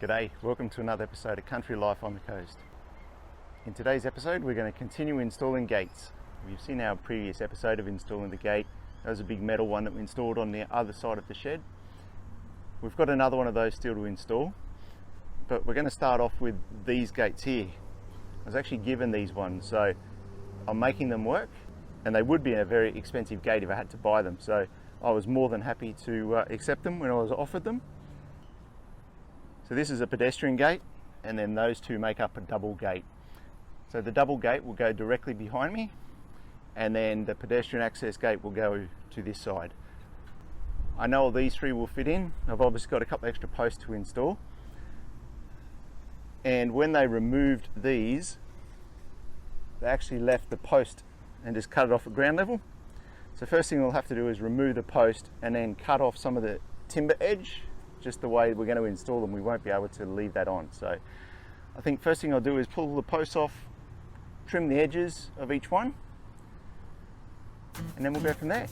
G'day, welcome to another episode of Country Life on the Coast. In today's episode we're going to continue installing gates. You've seen our previous episode of installing the gate. That was a big metal one that we installed on the other side of the shed. We've got another one of those still to install, but we're going to start off with these gates here. I was actually given these ones, so I'm making them work, and they would be a very expensive gate if I had to buy them, so I was more than happy to accept them when I was offered them. So this is a pedestrian gate, and then those two make up a double gate. So the double gate will go directly behind me, and then the pedestrian access gate will go to this side. I know all these three will fit in. I've obviously got a couple extra posts to install. And when they removed these, they actually left the post and just cut it off at ground level. So first thing we'll have to do is remove the post and then cut off some of the timber edge. Just the way we're going to install them, we won't be able to leave that on. So I think first thing I'll do is pull the posts off, trim the edges of each one, and then we'll go from there.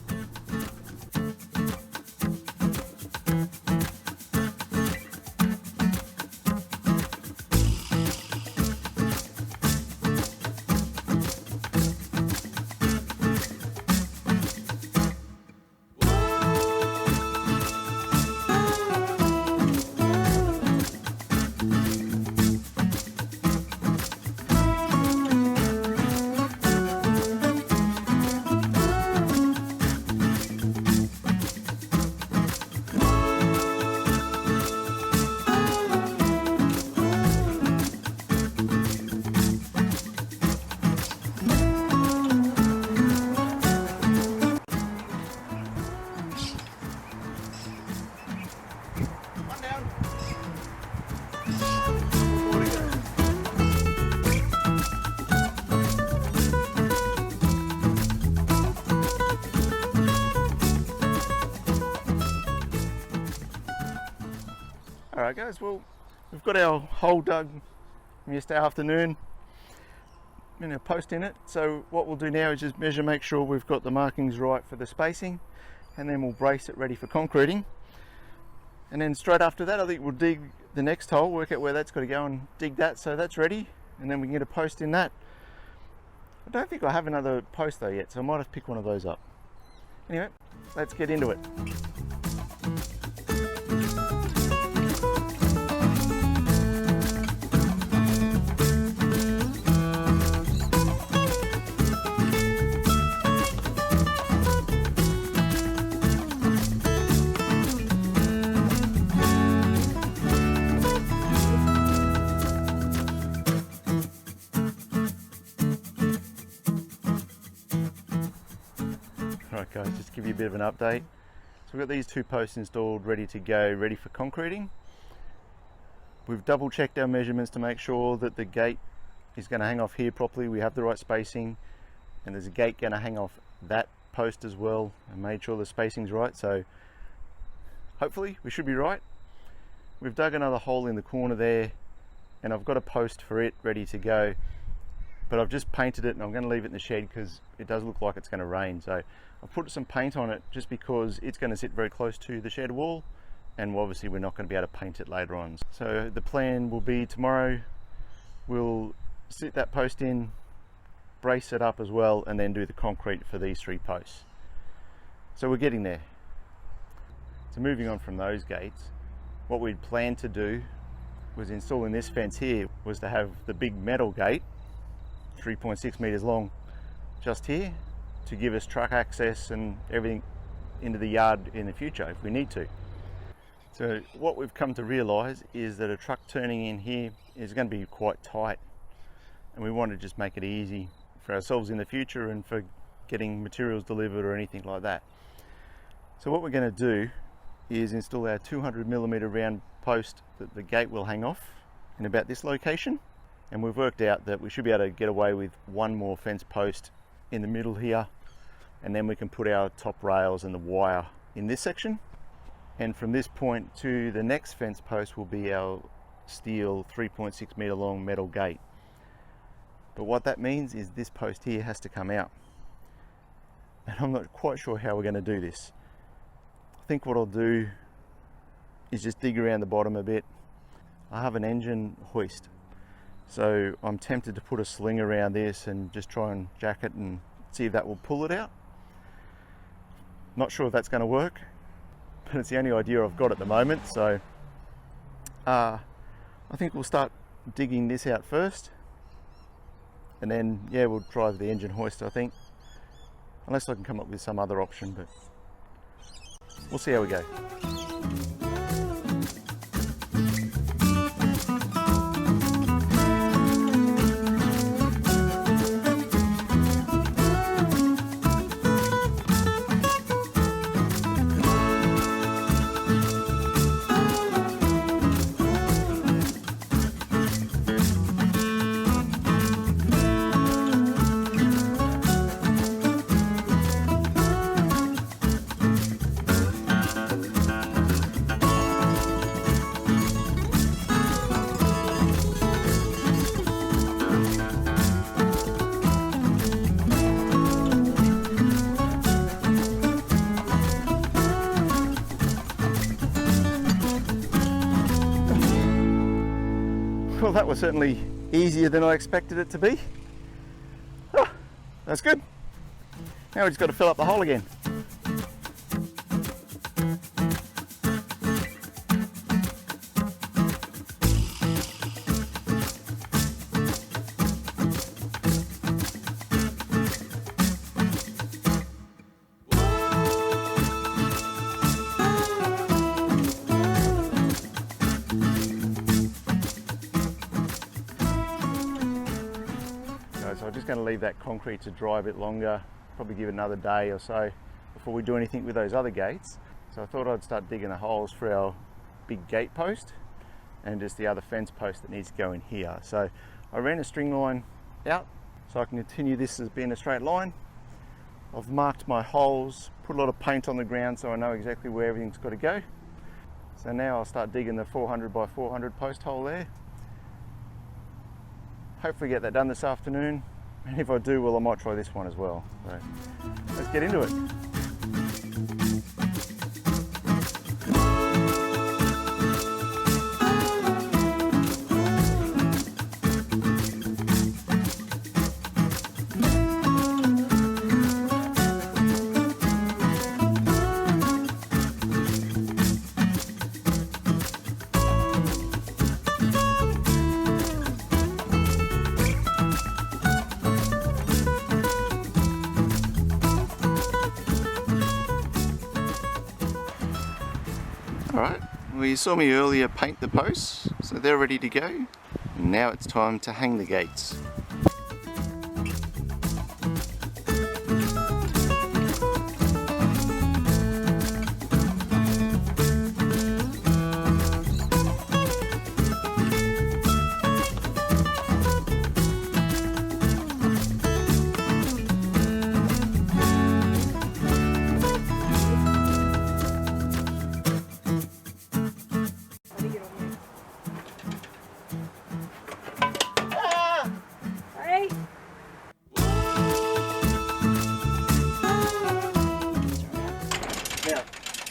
Alright guys, well, we've got our hole dug yesterday afternoon and a post in it. So what we'll do now is just measure, make sure we've got the markings right for the spacing, and then we'll brace it ready for concreting. And then straight after that, I think we'll dig the next hole, work out where that's got to go and dig that so that's ready, and then we can get a post in that. I don't think I have another post though yet, so I might have to pick one of those up. Anyway, let's get into it. Right guys, just to give you a bit of an update. So we've got these two posts installed, ready to go, ready for concreting. We've double checked our measurements to make sure that the gate is going to hang off here properly, we have the right spacing, and there's a gate going to hang off that post as well, and made sure the spacing's right, so hopefully we should be right. We've dug another hole in the corner there, and I've got a post for it ready to go, but I've just painted it and I'm going to leave it in the shed because it does look like it's going to rain. So I've put some paint on it just because it's going to sit very close to the shed wall, and obviously we're not going to be able to paint it later on. So the plan will be tomorrow we'll sit that post in, brace it up as well, and then do the concrete for these three posts. So we're getting there. So moving on from those gates, what we'd planned to do was installing this fence here, was to have the big metal gate 3.6 meters long just here to give us truck access and everything into the yard in the future if we need to. So what we've come to realize is that a truck turning in here is going to be quite tight, and we want to just make it easy for ourselves in the future and for getting materials delivered or anything like that. So what we're going to do is install our 200mm round post that the gate will hang off in about this location. And we've worked out that we should be able to get away with one more fence post in the middle here, and then we can put our top rails and the wire in this section. And from this point to the next fence post will be our steel 3.6 meter long metal gate. But what that means is this post here has to come out. And I'm not quite sure how we're going to do this. I think what I'll do is just dig around the bottom a bit. I have an engine hoist. So I'm tempted to put a sling around this and just try and jack it and see if that will pull it out. Not sure if that's going to work, but it's the only idea I've got at the moment. So I think we'll start digging this out first, and then yeah, we'll drive the engine hoist, I think, unless I can come up with some other option, but we'll see how we go. Well, that was certainly easier than I expected it to be. Oh, that's good. Now we just got to fill up the hole again. So I'm just going to leave that concrete to dry a bit longer, probably give it another day or so before we do anything with those other gates. So I thought I'd start digging the holes for our big gate post and just the other fence post that needs to go in here. So I ran a string line out so I can continue this as being a straight line. I've marked my holes, put a lot of paint on the ground so I know exactly where everything's got to go. So now I'll start digging the 400 by 400 post hole there. Hopefully get that done this afternoon, and if I do, well, I might try this one as well. So let's get into it. Alright, well, you saw me earlier paint the posts, so they're ready to go. And now it's time to hang the gates.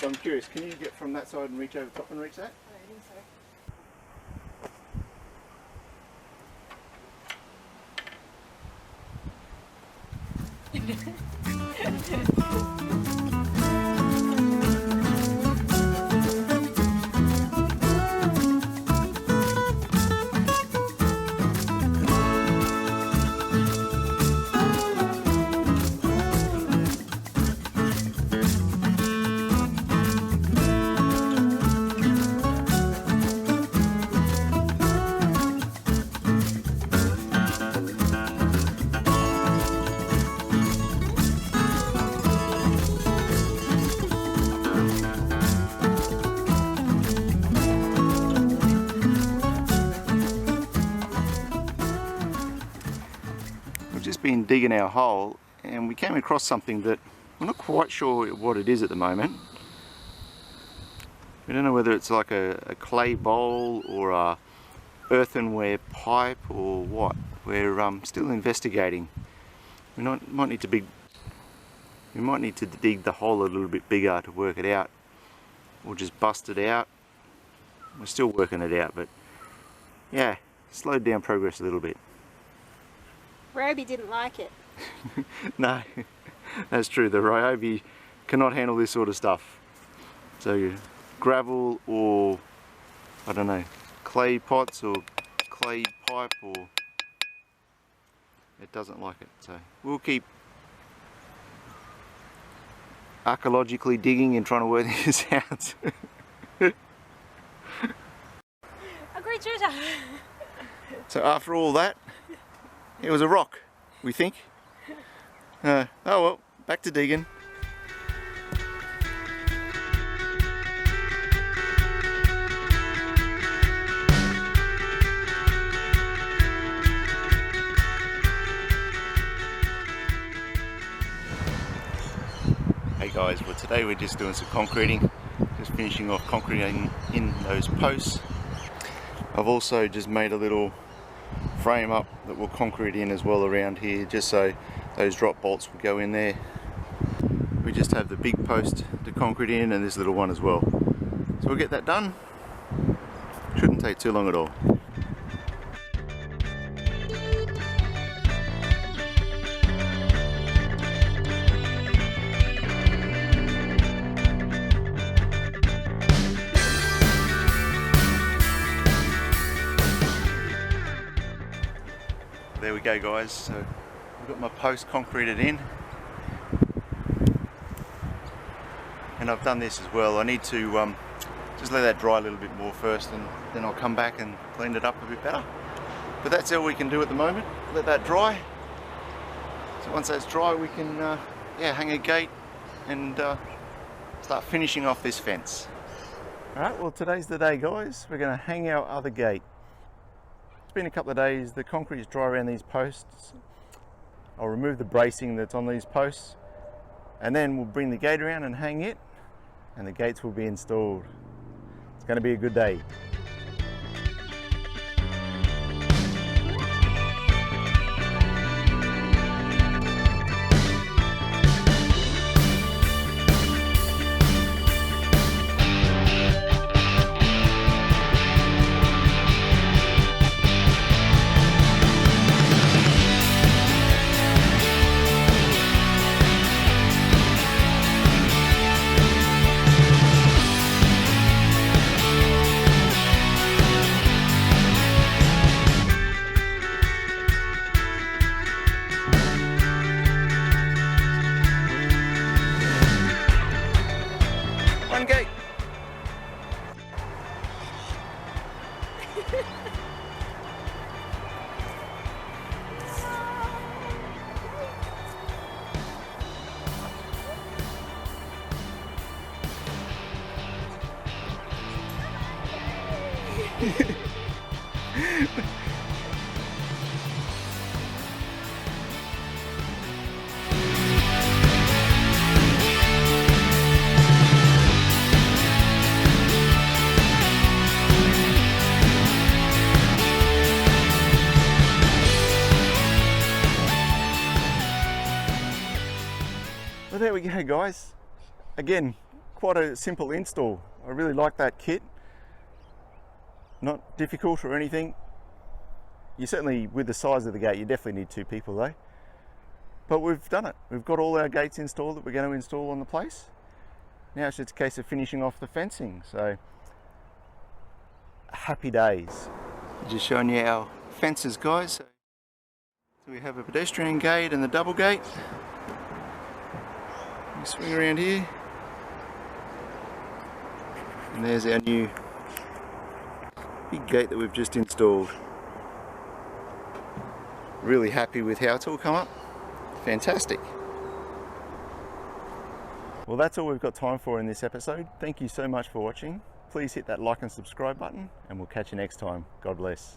So I'm curious, can you get from that side and reach over top and reach that? I think so. Been digging our hole and we came across something that we're not quite sure what it is at the moment. We don't know whether it's like a clay bowl or a earthenware pipe or what. We're still investigating. We might need to dig the hole a little bit bigger to work it out, or just bust it out. We're still working it out, but yeah, slowed down progress a little bit. Ryobi didn't like it. No, that's true. The Ryobi cannot handle this sort of stuff. So gravel or, I don't know, clay pots or clay pipe, or it doesn't like it. So we'll keep archaeologically digging and trying to work this out. Agreed, shooter. So after all that, it was a rock, we think. Oh well, back to digging. Hey guys, well today we're just doing some concreting, just finishing off concreting in those posts. I've also just made a little frame up that will concrete in as well around here, just so those drop bolts will go in there. We just have the big post to concrete in and this little one as well. So we'll get that done. Shouldn't take too long at all. There we go guys, so I've got my post concreted in, and I've done this as well. I need to just let that dry a little bit more first, and then I'll come back and clean it up a bit better. But that's all we can do at the moment, let that dry. So once that's dry we can yeah, hang a gate and start finishing off this fence. Alright, well today's the day guys, we're going to hang our other gate. It's been a couple of days, the concrete is dry around these posts. I'll remove the bracing that's on these posts, and then we'll bring the gate around and hang it, and the gates will be installed. It's going to be a good day. One gate. Well, there we go guys. Again, quite a simple install. I really like that kit. Not difficult or anything. You certainly, with the size of the gate, you definitely need two people though. But we've done it. We've got all our gates installed that we're going to install on the place. Now it's just a case of finishing off the fencing. So, happy days. Just showing you our fences guys. So we have a pedestrian gate and the double gate. You swing around here. And there's our new big gate that we've just installed. Really happy with how it's all come up. Fantastic. Well, that's all we've got time for in this episode. Thank you so much for watching. Please hit that like and subscribe button, and we'll catch you next time. God bless.